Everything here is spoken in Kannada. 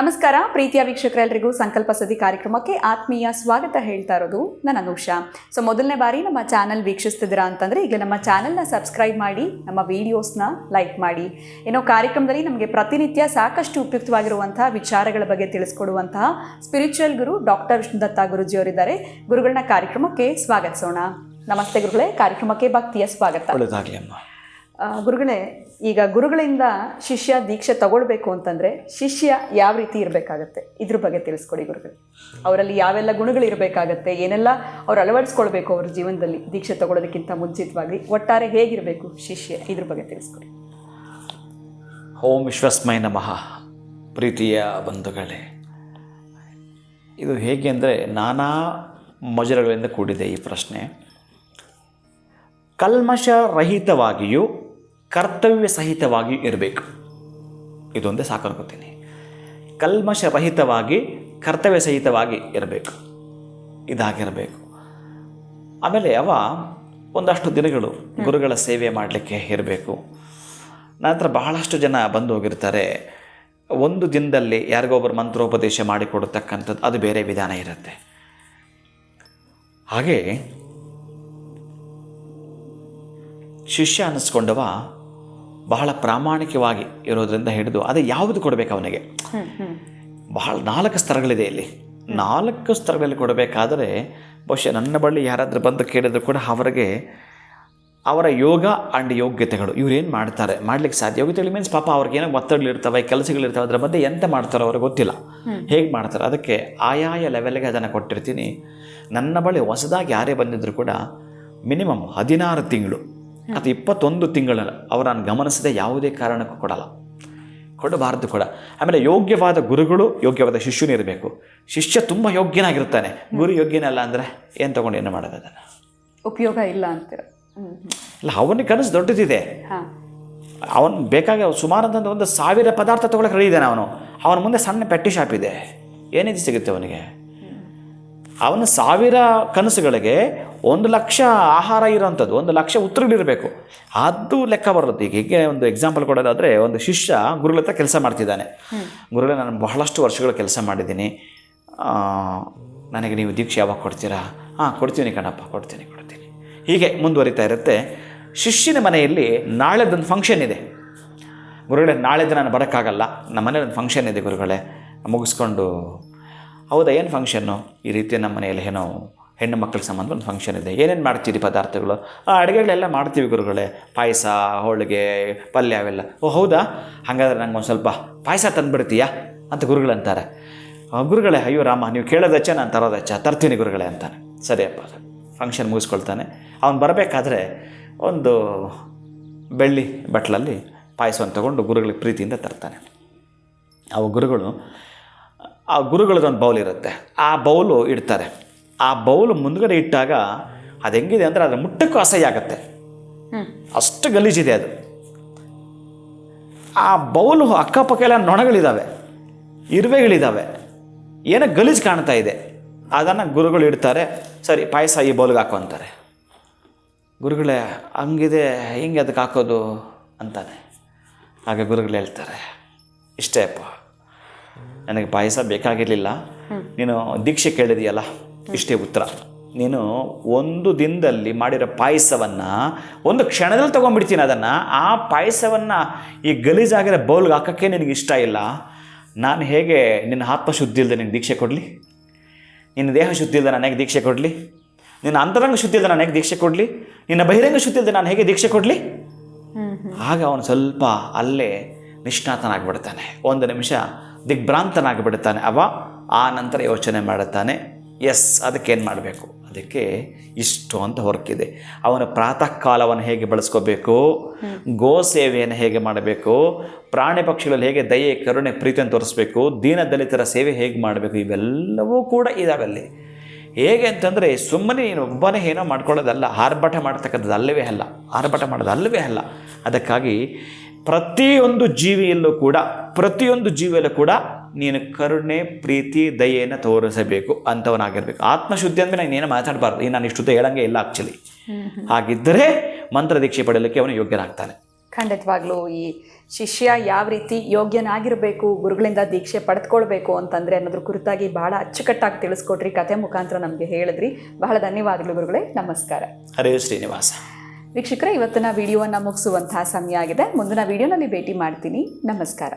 ನಮಸ್ಕಾರ ಪ್ರೀತಿಯ ವೀಕ್ಷಕರೆಲ್ಲರಿಗೂ ಸಂಕಲ್ಪ ಸದಿ ಕಾರ್ಯಕ್ರಮಕ್ಕೆ ಆತ್ಮೀಯ ಸ್ವಾಗತ ಹೇಳ್ತಾ ಇರೋದು ನಾನು ಅನುಷಾ. ಮೊದಲನೇ ಬಾರಿ ನಮ್ಮ ಚಾನಲ್ ವೀಕ್ಷಿಸ್ತಿದ್ದೀರಾ ಅಂತಂದರೆ ಈಗ ನಮ್ಮ ಚಾನಲ್ನ ಸಬ್ಸ್ಕ್ರೈಬ್ ಮಾಡಿ, ನಮ್ಮ ವಿಡಿಯೋಸ್ನ ಲೈಕ್ ಮಾಡಿ. ಕಾರ್ಯಕ್ರಮದಲ್ಲಿ ನಮಗೆ ಪ್ರತಿನಿತ್ಯ ಸಾಕಷ್ಟು ಉಪಯುಕ್ತವಾಗಿರುವಂತಹ ವಿಚಾರಗಳ ಬಗ್ಗೆ ತಿಳಿಸ್ಕೊಡುವಂತಹ ಸ್ಪಿರಿಚುವಲ್ ಗುರು ಡಾಕ್ಟರ್ ದತ್ತ ಗುರುಜಿಯವರಿದ್ದಾರೆ. ಗುರುಗಳನ್ನ ಕಾರ್ಯಕ್ರಮಕ್ಕೆ ಸ್ವಾಗತಿಸೋಣ. ನಮಸ್ತೆ ಗುರುಗಳೇ, ಕಾರ್ಯಕ್ರಮಕ್ಕೆ ಭಕ್ತಿಯ ಸ್ವಾಗತ. ಗುರುಗಳೇ, ಈಗ ಗುರುಗಳಿಂದ ಶಿಷ್ಯ ದೀಕ್ಷೆ ತಗೊಳ್ಬೇಕು ಅಂತಂದರೆ ಶಿಷ್ಯ ಯಾವ ರೀತಿ ಇರಬೇಕಾಗತ್ತೆ, ಇದ್ರ ಬಗ್ಗೆ ತಿಳಿಸ್ಕೊಡಿ ಗುರುಗಳು. ಅವರಲ್ಲಿ ಯಾವೆಲ್ಲ ಗುಣಗಳು ಇರಬೇಕಾಗತ್ತೆ, ಏನೆಲ್ಲ ಅವ್ರು ಅಳವಡಿಸ್ಕೊಳ್ಬೇಕು ಅವ್ರ ಜೀವನದಲ್ಲಿ ದೀಕ್ಷೆ ತಗೊಳ್ಳೋದಕ್ಕಿಂತ ಮುಂಚಿತವಾಗಿ, ಒಟ್ಟಾರೆ ಹೇಗಿರಬೇಕು ಶಿಷ್ಯ, ಇದ್ರ ಬಗ್ಗೆ ತಿಳಿಸ್ಕೊಡಿ. ಓಂ ವಿಶ್ವಸ್ಮೈ ನಮಃ. ಪ್ರೀತಿಯ ಬಂಧುಗಳೇ, ಇದು ಹೇಗೆ ಅಂದರೆ ನಾನಾ ಮಜಲುಗಳಿಂದ ಕೂಡಿದೆ ಈ ಪ್ರಶ್ನೆ. ಕಲ್ಮಶರಹಿತವಾಗಿಯೂ ಕರ್ತವ್ಯ ಸಹಿತವಾಗಿಯೂ ಇರಬೇಕು, ಇದೊಂದೇ ಸಾಕು ಅನ್ಕೋತೀನಿ. ಕಲ್ಮಶರಹಿತವಾಗಿ ಕರ್ತವ್ಯ ಸಹಿತವಾಗಿ ಇರಬೇಕು, ಇದಾಗಿರಬೇಕು. ಆಮೇಲೆ ಒಂದಷ್ಟು ದಿನಗಳು ಗುರುಗಳ ಸೇವೆ ಮಾಡಲಿಕ್ಕೆ ಇರಬೇಕು. ನಂತರ ಬಹಳಷ್ಟು ಜನ ಬಂದು ಹೋಗಿರ್ತಾರೆ. ಒಂದು ದಿನದಲ್ಲಿ ಯಾರಿಗೊಬ್ಬರು ಮಂತ್ರೋಪದೇಶ ಮಾಡಿಕೊಡತಕ್ಕಂಥದ್ದು ಅದು ಬೇರೆ ವಿಧಾನ ಇರುತ್ತೆ. ಹಾಗೆ ಶಿಷ್ಯ ಅನ್ನಿಸ್ಕೊಂಡವ ಬಹಳ ಪ್ರಾಮಾಣಿಕವಾಗಿ ಇರೋದ್ರಿಂದ ಹಿಡಿದು ಅದು ಯಾವುದು ಕೊಡಬೇಕು ಅವನಿಗೆ, ಬಹಳ 4 ಸ್ತರಗಳಿದೆ ಇಲ್ಲಿ. 4 ಸ್ತರಗಳಲ್ಲಿ ಕೊಡಬೇಕಾದರೆ ಬಹುಶಃ ನನ್ನ ಬಳಿ ಯಾರಾದರೂ ಬಂದು ಕೇಳಿದ್ರು ಕೂಡ ಅವರಿಗೆ ಅವರ ಯೋಗ ಆ್ಯಂಡ್ ಯೋಗ್ಯತೆಗಳು, ಇವ್ರೇನು ಮಾಡ್ತಾರೆ, ಮಾಡ್ಲಿಕ್ಕೆ ಸಾಧ್ಯ. ಯೋಗ್ಯತೆಗಳು ಮೀನ್ಸ್ ಪಾಪ ಅವ್ರಿಗೇನೋ ಒತ್ತಡಗಳಿರ್ತವೆ, ಕೆಲಸಗಳಿರ್ತವೆ, ಅದರ ಮಧ್ಯೆ ಎಂತ ಮಾಡ್ತಾರೋ ಅವ್ರಿಗೆ ಗೊತ್ತಿಲ್ಲ, ಹೇಗೆ ಮಾಡ್ತಾರೆ. ಅದಕ್ಕೆ ಆಯಾಯ ಲೆವೆಲ್ಗೆ ಅದನ್ನು ಕೊಟ್ಟಿರ್ತೀನಿ. ನನ್ನ ಬಳಿ ಹೊಸದಾಗಿ ಯಾರೇ ಬಂದಿದ್ರು ಕೂಡ ಮಿನಿಮಮ್ 16 ತಿಂಗಳು ಅಥವಾ 21 ತಿಂಗಳಲ್ಲಿ ಅವರು ನಾನು ಗಮನಿಸದೆ ಯಾವುದೇ ಕಾರಣಕ್ಕೂ ಕೊಡಬಾರದು ಕೂಡ. ಆಮೇಲೆ ಯೋಗ್ಯವಾದ ಗುರುಗಳು, ಯೋಗ್ಯವಾದ ಶಿಷ್ಯನೂ ಇರಬೇಕು. ಶಿಷ್ಯ ತುಂಬ ಯೋಗ್ಯನಾಗಿರ್ತಾನೆ, ಗುರು ಯೋಗ್ಯನಲ್ಲ ಅಂದರೆ ಏನು ತೊಗೊಂಡು ಏನು ಮಾಡೋದು, ಅದನ್ನು ಉಪಯೋಗ ಇಲ್ಲ ಅಂತೀರ. ಇಲ್ಲ, ಅವನಿಗೆ ಕನಸು ದೊಡ್ಡದಿದೆ. ಅವನು ಬೇಕಾಗಿ ಸುಮಾರು ಅಂತಂದು 1000 ಪದಾರ್ಥ ತೊಗೊಳಕ್ಕೆ ರೆಡಿ ಇದ್ದಾನೆ. ಅವನ ಮುಂದೆ ಸಣ್ಣ ಪೆಟ್ಟಿ ಶಾಪ್ ಇದೆ, ಏನಿದು ಸಿಗುತ್ತೆ ಅವನಿಗೆ. ಅವನ 1000 ಕನಸುಗಳಿಗೆ 1,00,000 ಆಹಾರ ಇರೋವಂಥದ್ದು, 1,00,000 ಉತ್ತರಗಳಿರಬೇಕು. ಅದು ಲೆಕ್ಕ ಬರುತ್ತೆ. ಹೀಗೆ ಒಂದು ಎಕ್ಸಾಂಪಲ್ ಕೊಡೋದಾದರೆ, ಒಂದು ಶಿಷ್ಯ ಗುರುಗಳ ಹತ್ರ ಕೆಲಸ ಮಾಡ್ತಿದ್ದಾನೆ. ಗುರುಗಳೇ, ನಾನು ಬಹಳಷ್ಟು ವರ್ಷಗಳು ಕೆಲಸ ಮಾಡಿದ್ದೀನಿ, ನನಗೆ ನೀವು ದೀಕ್ಷೆ ಯಾವಾಗ ಕೊಡ್ತೀರಾ? ಕೊಡ್ತೀನಿ ಕಣಪ್ಪ, ಕೊಡ್ತೀನಿ. ಹೀಗೆ ಮುಂದುವರಿತಾ ಇರುತ್ತೆ. ಶಿಷ್ಯನ ಮನೆಯಲ್ಲಿ ನಾಳೆದೊಂದು ಫಂಕ್ಷನ್ ಇದೆ. ಗುರುಗಳೇ, ನಾಳೆದು ನಾನು ಬರೋಕ್ಕಾಗಲ್ಲ, ನಮ್ಮ ಮನೇಲಿ ಒಂದು ಫಂಕ್ಷನ್ ಇದೆ ಗುರುಗಳೇ, ಮುಗಿಸ್ಕೊಂಡು. ಹೌದಾ, ಏನು ಫಂಕ್ಷನ್ನು? ಈ ರೀತಿ ನಮ್ಮ ಮನೆಯಲ್ಲಿ ಏನೋ ಹೆಣ್ಣು ಮಕ್ಕಳಿಗೆ ಸಂಬಂಧ ಒಂದು ಫಂಕ್ಷನ್ ಇದೆ, ಏನೇನು ಮಾಡ್ತೀರಿ ಪದಾರ್ಥಗಳು? ಅಡುಗೆಗಳೆಲ್ಲ ಮಾಡ್ತೀವಿ ಗುರುಗಳೇ, ಪಾಯಸ, ಹೋಳಿಗೆ, ಪಲ್ಯ ಅವೆಲ್ಲ. ಓ ಹೌದಾ, ಹಾಗಾದ್ರೆ ನಂಗೆ ಒಂದು ಸ್ವಲ್ಪ ಪಾಯಸ ತಂದುಬಿಡ್ತೀಯಾ ಅಂತ ಗುರುಗಳಂತಾರೆ. ಗುರುಗಳೇ, ಅಯ್ಯೋ ರಾಮ, ನೀವು ಕೇಳೋದಚ್ಚ, ನಾನು ತರೋದಚ್ಚ, ತರ್ತೀನಿ ಗುರುಗಳೇ ಅಂತಾನೆ. ಸರಿಯಪ್ಪ. ಫಂಕ್ಷನ್ ಮುಗಿಸ್ಕೊಳ್ತಾನೆ. ಅವನು ಬರಬೇಕಾದ್ರೆ ಒಂದು ಬೆಳ್ಳಿ ಬಟ್ಲಲ್ಲಿ ಪಾಯಸವನ್ನು ತೊಗೊಂಡು ಗುರುಗಳಿಗೆ ಪ್ರೀತಿಯಿಂದ ತರ್ತಾನೆ. ಆ ಗುರುಗಳದೊಂದು ಬೌಲ್ ಇರುತ್ತೆ, ಆ ಬೌಲು ಇಡ್ತಾರೆ. ಆ ಬೌಲು ಮುಂದ್ಗಡೆ ಇಟ್ಟಾಗ ಅದು ಹೆಂಗಿದೆ ಅಂದರೆ ಅದರ ಮುಟ್ಟಕ್ಕೂ ಅಸಹ್ಯ ಆಗುತ್ತೆ, ಅಷ್ಟು ಗಲೀಜಿದೆ ಅದು. ಆ ಬೌಲು ಅಕ್ಕಪಕ್ಕ ಎಲ್ಲ ನೊಣಗಳಿದ್ದಾವೆ, ಇರುವೆಗಳಿದ್ದಾವೆ, ಏನೋ ಗಲೀಜು ಕಾಣ್ತಾ ಇದೆ. ಅದನ್ನು ಗುರುಗಳು ಇಡ್ತಾರೆ. ಸರಿ, ಪಾಯಸ ಈ ಬೌಲ್ಗೆ ಹಾಕೋ ಅಂತಾರೆ. ಗುರುಗಳೇ, ಹಂಗಿದೆ, ಹಿಂಗೆ ಅದಕ್ಕೆ ಹಾಕೋದು ಅಂತಾನೆ. ಹಾಗೆ ಗುರುಗಳು ಹೇಳ್ತಾರೆ, ಇಷ್ಟೇ ಅಪ್ಪ, ನನಗೆ ಪಾಯಸ ಬೇಕಾಗಿರಲಿಲ್ಲ, ನೀನು ದೀಕ್ಷೆ ಕೇಳಿದೆಯಲ್ಲ, ಇಷ್ಟೇ ಉತ್ತರ. ನೀನು ಒಂದು ದಿನದಲ್ಲಿ ಮಾಡಿರೋ ಪಾಯಸವನ್ನು ಒಂದು ಕ್ಷಣದಲ್ಲಿ ತೊಗೊಂಡ್ಬಿಡ್ತೀನಿ. ಅದನ್ನು, ಆ ಪಾಯಸವನ್ನು ಈ ಗಲೀಜಾಗಿರೋ ಬೌಲ್ಗೆ ಹಾಕೋಕ್ಕೆ ನಿನಗೆ ಇಷ್ಟ ಇಲ್ಲ. ನಾನು ಹೇಗೆ ನಿನ್ನ ಆತ್ಮಶುದ್ಧಿ ಇಲ್ಲದೆ ನಿನಗೆ ದೀಕ್ಷೆ ಕೊಡಲಿ? ನಿನ್ನ ದೇಹ ಶುದ್ಧಿ ಇಲ್ಲದೆ ನಾನು ಹೇಗೆ ದೀಕ್ಷೆ ಕೊಡಲಿ? ನಿನ್ನ ಅಂತರಂಗ ಶುದ್ಧಿ ಇಲ್ಲದೆ ನಾನು ಹೇಗೆ ದೀಕ್ಷೆ ಕೊಡಲಿ? ನಿನ್ನ ಬಹಿರಂಗ ಶುದ್ಧಿ ಇಲ್ಲದೆ ನಾನು ಹೇಗೆ ದೀಕ್ಷೆ ಕೊಡಲಿ? ಆಗ ಅವನು ಸ್ವಲ್ಪ ಅಲ್ಲೇ ನಿಷ್ಣಾತನಾಗಿಬಿಡ್ತಾನೆ. ಒಂದು ನಿಮಿಷ ದಿಗ್ಭ್ರಾಂತನಾಗಿಬಿಡ್ತಾನೆ. ಆ ನಂತರ ಯೋಚನೆ ಮಾಡುತ್ತಾನೆ, ಎಸ್, ಅದಕ್ಕೇನು ಮಾಡಬೇಕು, ಅದಕ್ಕೆ ಇಷ್ಟು ಅಂತ ಹೊರಕಿದೆ. ಅವನ ಪ್ರಾತಃ ಕಾಲವನ್ನು ಹೇಗೆ ಬಳಸ್ಕೋಬೇಕು, ಗೋ ಸೇವೆಯನ್ನು ಹೇಗೆ ಮಾಡಬೇಕು, ಪ್ರಾಣಿ ಪಕ್ಷಿಗಳಲ್ಲಿ ಹೇಗೆ ದಯೆ, ಕರುಣೆ, ಪ್ರೀತಿಯನ್ನು ತೋರಿಸ್ಬೇಕು, ದೀನ ದಲಿತರ ಸೇವೆ ಹೇಗೆ ಮಾಡಬೇಕು, ಇವೆಲ್ಲವೂ ಕೂಡ ಇದಾವಲ್ಲಿ. ಹೇಗೆ ಅಂತಂದರೆ ಸುಮ್ಮನೆ ನೀನು ಒಬ್ಬನೇ ಏನೋ ಮಾಡ್ಕೊಳ್ಳೋದಲ್ಲ, ಆರ್ಭಟ ಮಾಡ್ತಕ್ಕಂಥದ್ದು ಅಲ್ಲವೇ ಅಲ್ಲ. ಅದಕ್ಕಾಗಿ ಪ್ರತಿಯೊಂದು ಜೀವಿಯಲ್ಲೂ ಕೂಡ ನೀನು ಕರುಣೆ, ಪ್ರೀತಿ, ದಯೆಯನ್ನು ತೋರಿಸಬೇಕು ಅಂಥವನಾಗಿರ್ಬೇಕು. ಆತ್ಮಶುದ್ಧಿ ಅಂದಮೇಲೆ ನಾನು ಏನು ಮಾತಾಡಬಾರ್ದು, ನಾನು ಇಷ್ಟು ಹೇಳಂಗೆ ಇಲ್ಲ ಆ್ಯಕ್ಚುಲಿ. ಹಾಗಿದ್ದರೆ ಮಂತ್ರ ದೀಕ್ಷೆ ಪಡೆಯಲಿಕ್ಕೆ ಅವನು ಯೋಗ್ಯನಾಗ್ತಾನೆ. ಖಂಡಿತವಾಗ್ಲೂ ಈ ಶಿಷ್ಯ ಯಾವ ರೀತಿ ಯೋಗ್ಯನಾಗಿರಬೇಕು, ಗುರುಗಳಿಂದ ದೀಕ್ಷೆ ಪಡೆದುಕೊಳ್ಬೇಕು ಅಂತಂದರೆ ಅನ್ನೋದ್ರ ಕುರಿತಾಗಿ ಬಹಳ ಅಚ್ಚುಕಟ್ಟಾಗಿ ತಿಳಿಸ್ಕೊಟ್ರಿ, ಕಥೆ ಮುಖಾಂತರ ನಮಗೆ ಹೇಳಿದ್ರಿ. ಬಹಳ ಧನ್ಯವಾದಗಳು ಗುರುಗಳೇ, ನಮಸ್ಕಾರ. ಹರೇ ಶ್ರೀನಿವಾಸ. ವೀಕ್ಷಕರೇ, ಇವತ್ತಿನ ವಿಡಿಯೋವನ್ನು ಮುಗಿಸುವಂತಹ ಸಮಯ ಆಗಿದೆ. ಮುಂದಿನ ವಿಡಿಯೋನಲ್ಲಿ ಭೇಟಿ ಮಾಡ್ತೀನಿ. ನಮಸ್ಕಾರ.